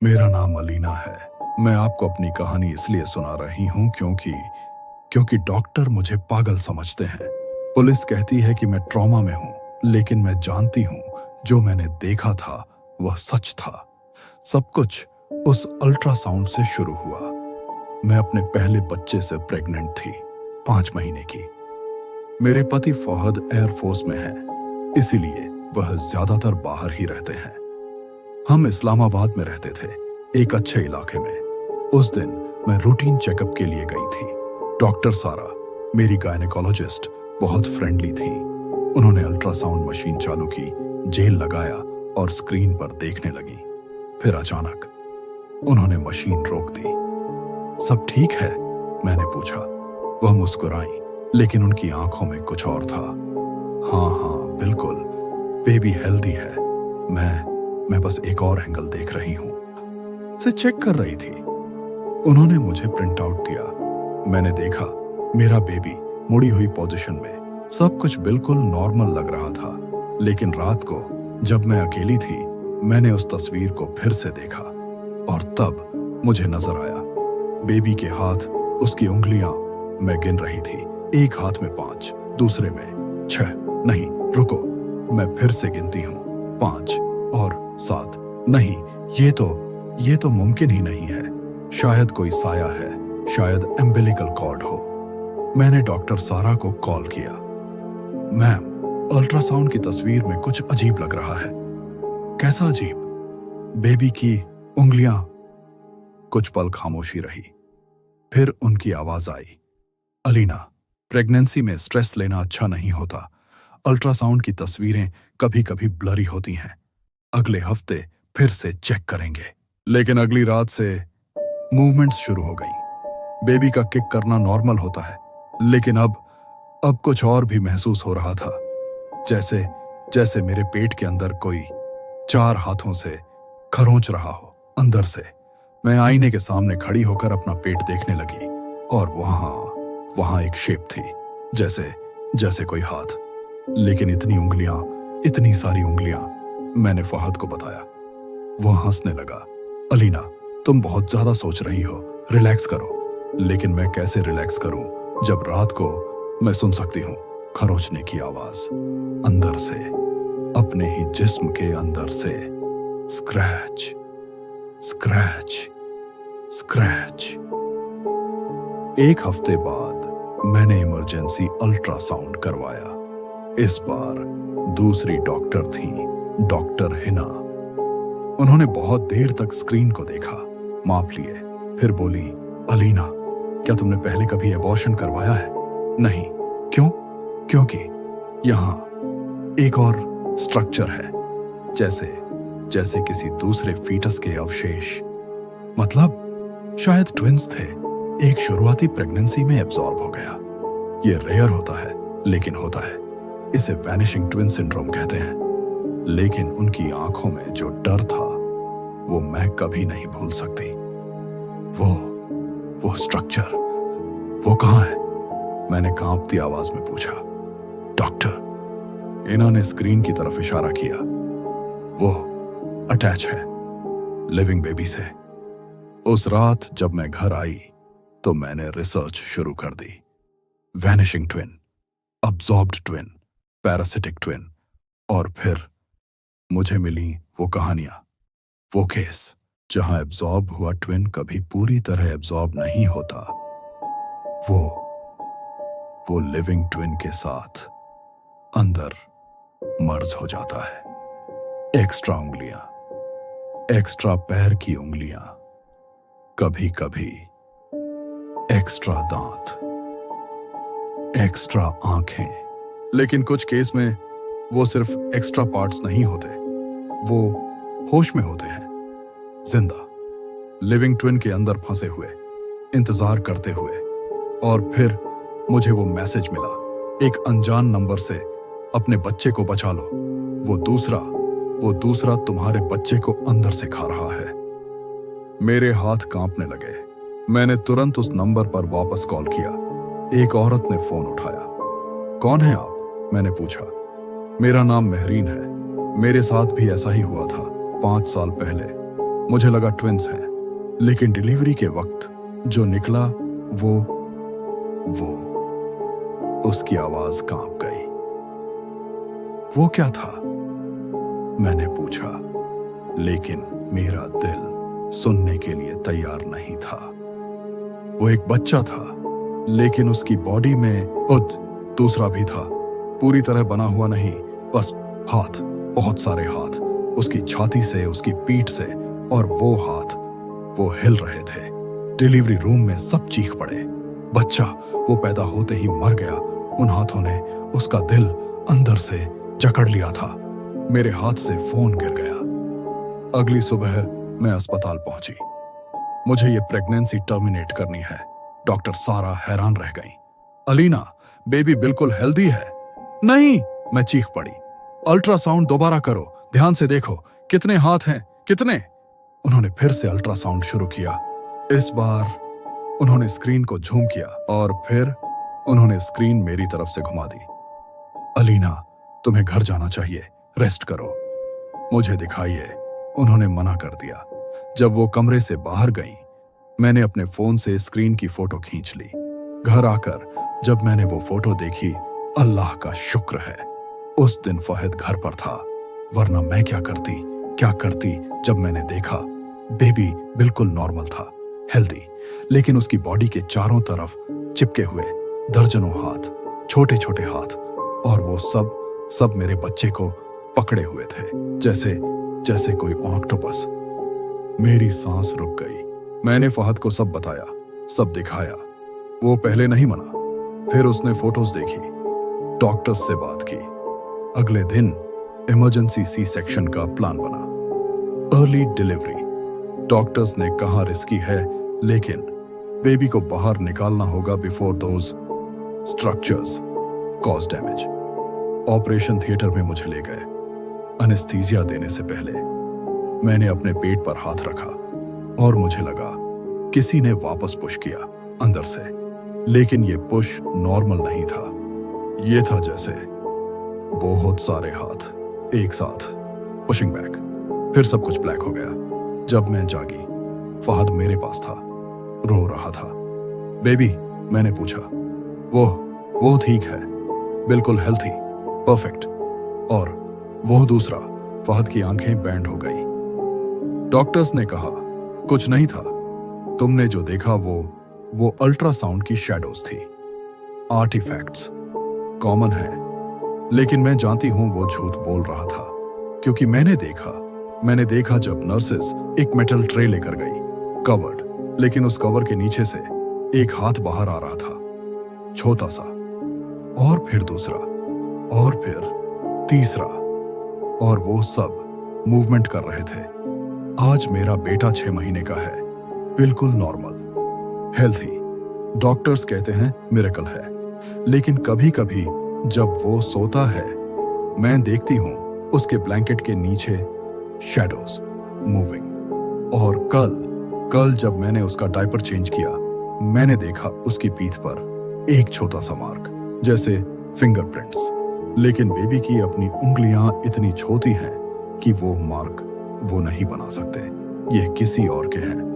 मेरा नाम अलीना है। मैं आपको अपनी कहानी इसलिए सुना रही हूँ क्योंकि डॉक्टर मुझे पागल समझते हैं। पुलिस कहती है कि मैं ट्रॉमा में हूँ, लेकिन मैं जानती हूँ जो मैंने देखा था वह सच था। सब कुछ उस अल्ट्रासाउंड से शुरू हुआ। मैं अपने पहले बच्चे से प्रेग्नेंट थी, 5 महीने की। मेरे पति फहद एयरफोर्स में हैं, इसीलिए वह ज्यादातर बाहर ही रहते हैं। हम इस्लामाबाद में रहते थे, एक अच्छे इलाके में। उस दिन मैं रूटीन चेकअप के लिए गई थी। डॉक्टर सारा, मेरी गायनेकोलॉजिस्ट, बहुत फ्रेंडली थी। उन्होंने अल्ट्रासाउंड मशीन चालू की, जेल लगाया और स्क्रीन पर देखने लगी। फिर अचानक उन्होंने मशीन रोक दी। सब ठीक है? मैंने पूछा। वह मुस्कुराई, लेकिन उनकी आंखों में कुछ और था। हाँ हाँ बिल्कुल, बेबी हेल्दी है। मैं बस एक और एंगल देख रही हूं। से चेक कर रही थी। उन्होंने मुझे प्रिंट आउट दिया। मैंने देखा मेरा बेबी मुड़ी हुई पोजीशन में। सब कुछ बिल्कुल नॉर्मल लग रहा था। लेकिन रात को जब मैं अकेली थी, मैंने उस तस्वीर को फिर से देखा और तब मुझे नजर आया बेबी के हाथ, उसकी उंगलियां। मैं गिन रही थी, एक हाथ में 5, दूसरे में 6। नहीं रुको, मैं फिर से गिनती हूँ, 5 और 7। नहीं, ये तो मुमकिन ही नहीं है। शायद कोई साया है, शायद एम्बिलिकल कॉर्ड हो। मैंने डॉक्टर सारा को कॉल किया। मैम, अल्ट्रासाउंड की तस्वीर में कुछ अजीब लग रहा है। कैसा अजीब? बेबी की उंगलियां। कुछ पल खामोशी रही, फिर उनकी आवाज आई। अलीना, प्रेगनेंसी में स्ट्रेस लेना अच्छा नहीं होता। अल्ट्रासाउंड की तस्वीरें कभी कभी ब्लरी होती हैं। अगले हफ्ते फिर से चेक करेंगे। लेकिन अगली रात से मूवमेंट्स शुरू हो गई। बेबी का किक करना नॉर्मल होता है, लेकिन अब कुछ और भी महसूस हो रहा था। जैसे मेरे पेट के अंदर कोई 4 हाथों से खरोंच रहा हो अंदर से। मैं आईने के सामने खड़ी होकर अपना पेट देखने लगी और वहां एक शेप थी, जैसे कोई हाथ। लेकिन इतनी उंगलियां, इतनी सारी उंगलियां। मैंने फहद को बताया। वह हंसने लगा। अलीना, तुम बहुत ज्यादा सोच रही हो, रिलैक्स करो। लेकिन मैं कैसे रिलैक्स करूं जब रात को मैं सुन सकती हूं खरोंचने की आवाज अंदर से, अपने ही जिस्म के अंदर से। Scratch scratch scratch. एक हफ्ते बाद मैंने इमरजेंसी अल्ट्रासाउंड करवाया। इस बार दूसरी डॉक्टर थी, डॉक्टर हिना। उन्होंने बहुत देर तक स्क्रीन को देखा, माप लिए, फिर बोली, अलीना, क्या तुमने पहले कभी एबॉर्शन करवाया है? नहीं। क्यों? क्योंकि यहां एक और स्ट्रक्चर है, जैसे किसी दूसरे फीटस के अवशेष। मतलब शायद ट्विंस थे। एक शुरुआती प्रेगनेंसी में एब्जॉर्ब हो गया। ये रेयर होता है, लेकिन होता है। इसे वैनिशिंग ट्विन सिंड्रोम कहते हैं। लेकिन उनकी आंखों में जो डर था, वो मैं कभी नहीं भूल सकती। वो स्ट्रक्चर, वो कहां है? मैंने कांपती आवाज में पूछा। डॉक्टर, इन्होंने स्क्रीन की तरफ इशारा किया। वो अटैच है लिविंग बेबी से। उस रात जब मैं घर आई तो मैंने रिसर्च शुरू कर दी। Vanishing twin, absorbed twin, parasitic twin, और फिर मुझे मिली वो कहानियां, वो केस जहां एब्जॉर्ब हुआ ट्विन कभी पूरी तरह एब्जॉर्ब नहीं होता। वो लिविंग ट्विन के साथ अंदर मर्ज हो जाता है। एक्स्ट्रा उंगलियां, एक्स्ट्रा पैर की उंगलियां, कभी कभी एक्स्ट्रा दांत, एक्स्ट्रा आंखें। लेकिन कुछ केस में वो सिर्फ एक्स्ट्रा पार्ट्स नहीं होते, वो होश में होते हैं, जिंदा, लिविंग ट्विन के अंदर फंसे हुए, इंतजार करते हुए। और फिर मुझे वो मैसेज मिला, एक अनजान नंबर से, अपने बच्चे को बचा लो, वो दूसरा तुम्हारे बच्चे को अंदर से खा रहा है। मेरे हाथ कांपने लगे। मैंने तुरंत उस नंबर पर वापस कॉल किया। एक औरत ने फोन उठाया। कौन है आप? मैंने पूछा। मेरा नाम महरीन है। मेरे साथ भी ऐसा ही हुआ था 5 साल पहले। मुझे लगा ट्विंस हैं, लेकिन डिलीवरी के वक्त जो निकला वो उसकी आवाज कांप गई। वो क्या था? मैंने पूछा, लेकिन मेरा दिल सुनने के लिए तैयार नहीं था। वो एक बच्चा था, लेकिन उसकी बॉडी में दूसरा भी था, पूरी तरह बना हुआ नहीं, बस हाथ, बहुत सारे हाथ, उसकी छाती से, उसकी पीठ से, और वो हाथ वो हिल रहे थे। डिलीवरी रूम में सब चीख पड़े। बच्चा वो पैदा होते ही मर गया। उन हाथों ने उसका दिल अंदर से जकड़ लिया था। मेरे हाथ से फोन गिर गया। अगली सुबह मैं अस्पताल पहुंची। मुझे ये प्रेगनेंसी टर्मिनेट करनी है। डॉक्टर सारा हैरान रह गई। अलीना, बेबी बिल्कुल हेल्दी है। नहीं, मैं चीख पड़ी। अल्ट्रासाउंड दोबारा करो, ध्यान से देखो, कितने हाथ हैं, कितने? उन्होंने फिर से अल्ट्रासाउंड शुरू किया। इस बार उन्होंने स्क्रीन को झूम किया और फिर उन्होंने स्क्रीन मेरी तरफ से घुमा दी। अलीना, तुम्हें घर जाना चाहिए, रेस्ट करो, मुझे दिखाइए। उन्होंने मना कर दिया। जब वो कमरे से बाहर गईं, मैंने अपने फोन से स्क्रीन की फोटो खींच ली। घर आकर जब मैंने वो फोटो देखी, अल्लाह का शुक्र है उस दिन फहद घर पर था, वरना मैं क्या करती जब मैंने देखा बेबी बिल्कुल नॉर्मल था, हेल्दी, लेकिन उसकी बॉडी के चारों तरफ चिपके हुए दर्जनों हाथ, छोटे छोटे हाथ, और वो सब मेरे बच्चे को पकड़े हुए थे, जैसे कोई ऑक्टोपस। मेरी सांस रुक गई। मैंने फहद को सब बताया, सब दिखाया। वो पहले नहीं माना। फिर उसने फोटोज देखी, डॉक्टर्स से बात की। अगले दिन इमरजेंसी सी सेक्शन का प्लान बना। Early delivery. डॉक्टर्स ने कहा रिस्की है, लेकिन बेबी को बाहर निकालना होगा before those structures cause damage. Operation theatre में मुझे ले गए। एनेस्थीसिया देने से पहले मैंने अपने पेट पर हाथ रखा और मुझे लगा किसी ने वापस पुश किया अंदर से, लेकिन ये पुश नॉर्मल नहीं था। ये था जैसे बहुत सारे हाथ एक साथ पुशिंग बैक। फिर सब कुछ ब्लैक हो गया। जब मैं जागी, फहद मेरे पास था, रो रहा था। बेबी, मैंने पूछा। वो ठीक है, बिल्कुल हेल्थी, परफेक्ट। और वो दूसरा? फहद की आंखें बैंड हो गई। डॉक्टर्स ने कहा कुछ नहीं था, तुमने जो देखा वो अल्ट्रासाउंड की शैडोज थी। आर्टिफैक्ट्स कॉमन है, लेकिन मैं जानती हूं वो झूठ बोल रहा था, क्योंकि मैंने देखा जब नर्सेस एक मेटल ट्रे लेकर गई, कवर्ड, लेकिन उस कवर के नीचे से एक हाथ बाहर आ रहा था, छोटा सा, और फिर दूसरा, और फिर तीसरा, और वो सब मूवमेंट कर रहे थे। आज मेरा बेटा 6 महीने का है, बिल्कुल नॉर्मल, हेल्थी। डॉक्टर्स कहते हैं मिरेकल है, लेकिन कभी कभी जब वो सोता है, मैं देखती हूं उसके ब्लैंकेट के नीचे शैडोज मूविंग। और कल जब मैंने उसका डायपर चेंज किया, मैंने देखा उसकी पीठ पर एक छोटा सा मार्क, जैसे फिंगरप्रिंट्स, लेकिन बेबी की अपनी उंगलियां इतनी छोटी हैं कि वो मार्क वो नहीं बना सकते, ये किसी और के हैं।